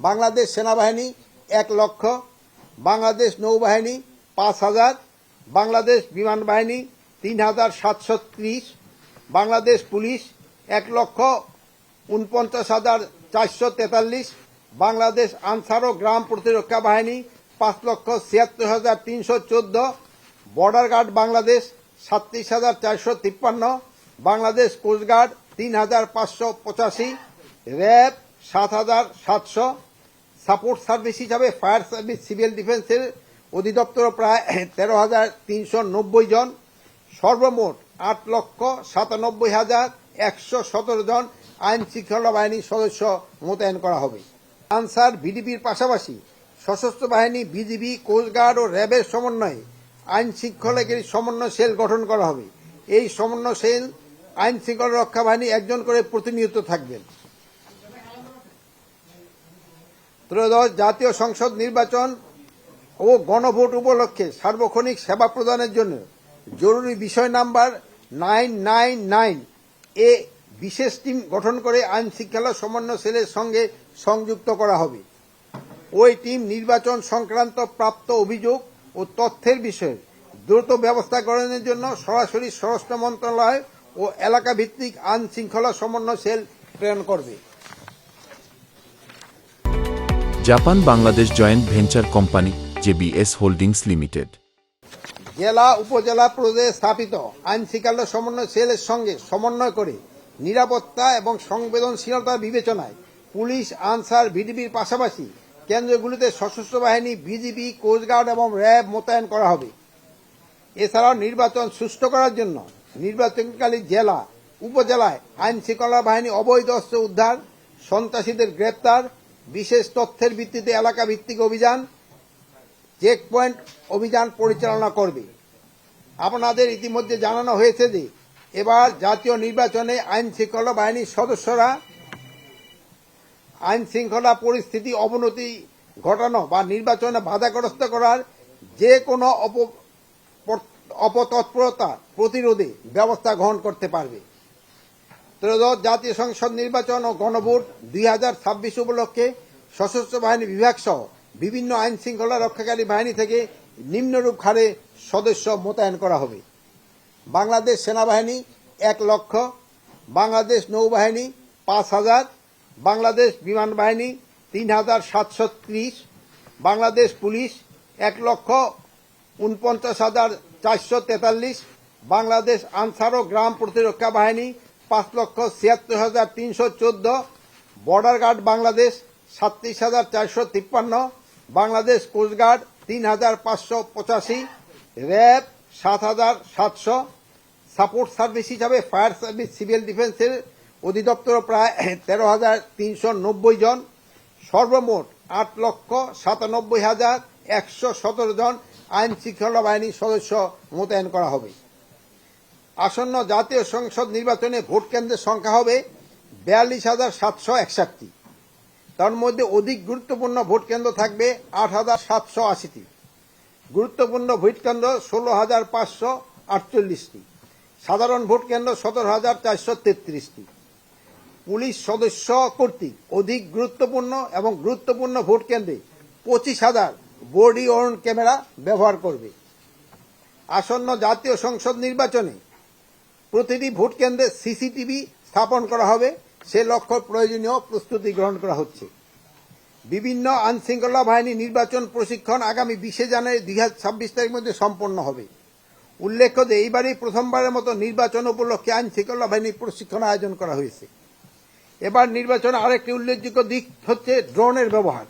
বাংলাদেশ সেনাবাহিনী 1 লক্ষ, বাংলাদেশ নৌবাহিনী 5,000, বাংলাদেশ বিমান বাহিনী 3,730, বাংলাদেশ পুলিশ 1,49,443, বাংলাদেশ আনসার ও গ্রাম প্রতিরক্ষা বাহিনী 5,76,314, border guard Bangladesh 37,453, Bangladesh coast guard 3,585, RAB 7,700, support service হিসাবে ফায়ার সার্ভিস সিভিল ডিফেন্সের অধিদপ্তর প্রায় 13,390 জন, সর্বমোট 8,97,117 জন আইন শৃঙ্খলা বাহিনীর সদস্য মোতায়েন করা হবে। আনসার ভিডিপির পাশাপাশি সশস্ত্র বাহিনী, বিজিবি, কোস্টগার্ড ও র্যাবের সমন্বয়ে আইন শৃঙ্খলাকারী সমন্বয় সেল গঠন করা হবে। এই সমন্বয় সেল আইন শৃঙ্খলা রক্ষা বাহিনী একজন করে প্রতিনিয়ত থাকবেন। ত্রয়োদশ জাতীয় সংসদ নির্বাচন ও গণভোট উপলক্ষে সার্বক্ষণিক সেবা প্রদানের জন্য জরুরি বিষয় নাম্বার 999 এ বিশেষ টিম গঠন করে আইন শৃঙ্খলা সমন্বয় সেলের সঙ্গে সংযুক্ত করা হবে। ওই টিম নির্বাচন সংক্রান্ত প্রাপ্ত অভিযোগ ও তথ্যের বিষয়ে দ্রুত ব্যবস্থা গ্রহণের জন্য সরাসরি স্বরাষ্ট্র মন্ত্রণালয় ও এলাকা ভিত্তিক আইন শৃঙ্খলা সমন্বয় সেল প্রেরণ করবে। Japan Bangladesh joint venture company JBS holdings limited জেলা উপজেলা পর্যায়ে স্থাপিত আইন শৃঙ্খলা সমন্বয় সেলের সঙ্গে সমন্বয় করে নিরাপত্তা এবং সংবেদনশীলতা বিবেচনায় পুলিশ, আনসার, ভিডিপির পাশাপাশি কেন্দ্রগুলিতে সশস্ত্র বাহিনী, বিজিবি, কোস্টগার্ড এবং র্যাব মোতায়েন করা হবে। এছাড়াও নির্বাচন সুষ্ঠু করার জন্য নির্বাচনকালী জেলা, উপজেলায় আইন শৃঙ্খলা বাহিনী অবৈধ অস্ত্র উদ্ধার, সন্ত্রাসীদের গ্রেপ্তার, বিশেষ তথ্যের ভিত্তিতে এলাকা ভিত্তিক অভিযান, চেকপয়েন্ট অভিযান পরিচালনা করবে। আপনাদের ইতিমধ্যে জানানো হয়েছে যে এবার জাতীয় নির্বাচনে আইন শৃঙ্খলা বাহিনীর সদস্যরা আইন শৃঙ্খলা পরিস্থিতি অবনতি ঘটানো বা নির্বাচনে বাধাগ্রস্ত করার যে কোনো অপতৎপরতা প্রতিরোধে ব্যবস্থা গ্রহণ করতে পারবে। ত্রয়োদশ জাতীয় সংসদ নির্বাচন ও গণভোট 2026 উপলক্ষে সশস্ত্র বাহিনী বিভাগ সহ বিভিন্ন আইন শৃঙ্খলা রক্ষাকারী বাহিনী থেকে নিম্নরূপ হারে সদস্য মোতায়েন করা হবে। বাংলাদেশ সেনাবাহিনী 1 লক্ষ, বাংলাদেশ নৌবাহিনী 5,000, বাংলাদেশ বিমান বাহিনী 3,730, বাংলাদেশ পুলিশ 1,49,443, বাংলাদেশ আনসার ও গ্রাম প্রতিরক্ষা বাহিনী 5,76,314, border guard Bangladesh 37,453, Bangladesh coast guard 3,585, RAB 7,700, support service হিসাবে ফায়ার সার্ভিস সিভিল ডিফেন্সের অধিদপ্তর প্রায় 13,390 জন, সর্বমোট 8,97,117 জন আইন শৃঙ্খলা বাহিনীর সদস্য মোতায়েন করা হবে। আসন্ন জাতীয় সংসদ নির্বাচনে ভোট কেন্দ্রের সংখ্যা হবে 42,761। তার মধ্যে অধিক গুরুত্বপূর্ণ ভোট কেন্দ্র থাকবে 8,780টি, গুরুত্বপূর্ণ ভোট কেন্দ্র 16,548টি, সাধারণ ভোট কেন্দ্র 17,433টি। পুলিশ সদস্য কর্তৃক অধিক গুরুত্বপূর্ণ এবং গুরুত্বপূর্ণ ভোট কেন্দ্রে 25,000 বডি ওয়ার্ন ক্যামেরা ব্যবহার করবে। আসন্ন জাতীয় সংসদ নির্বাচনে প্রতিটি ভোট কেন্দ্রে সিসিটিভি স্থাপন করা হবে, সে লক্ষ্যে প্রয়োজনীয় প্রস্তুতি গ্রহণ করা হচ্ছে। বিভিন্ন আইন শৃঙ্খলা বাহিনী নির্বাচন প্রশিক্ষণ আগামী 20 জানুয়ারি 2026 তারিখের মধ্যে সম্পন্ন হবে। উল্লেখ্য যে এইবারই প্রথমবারের মতো নির্বাচন উপলক্ষে আইন শৃঙ্খলা বাহিনীর প্রশিক্ষণ আয়োজন করা হয়েছে। এবার নির্বাচনে আরেকটি উল্লেখযোগ্য দিক হচ্ছে ড্রোনের ব্যবহার।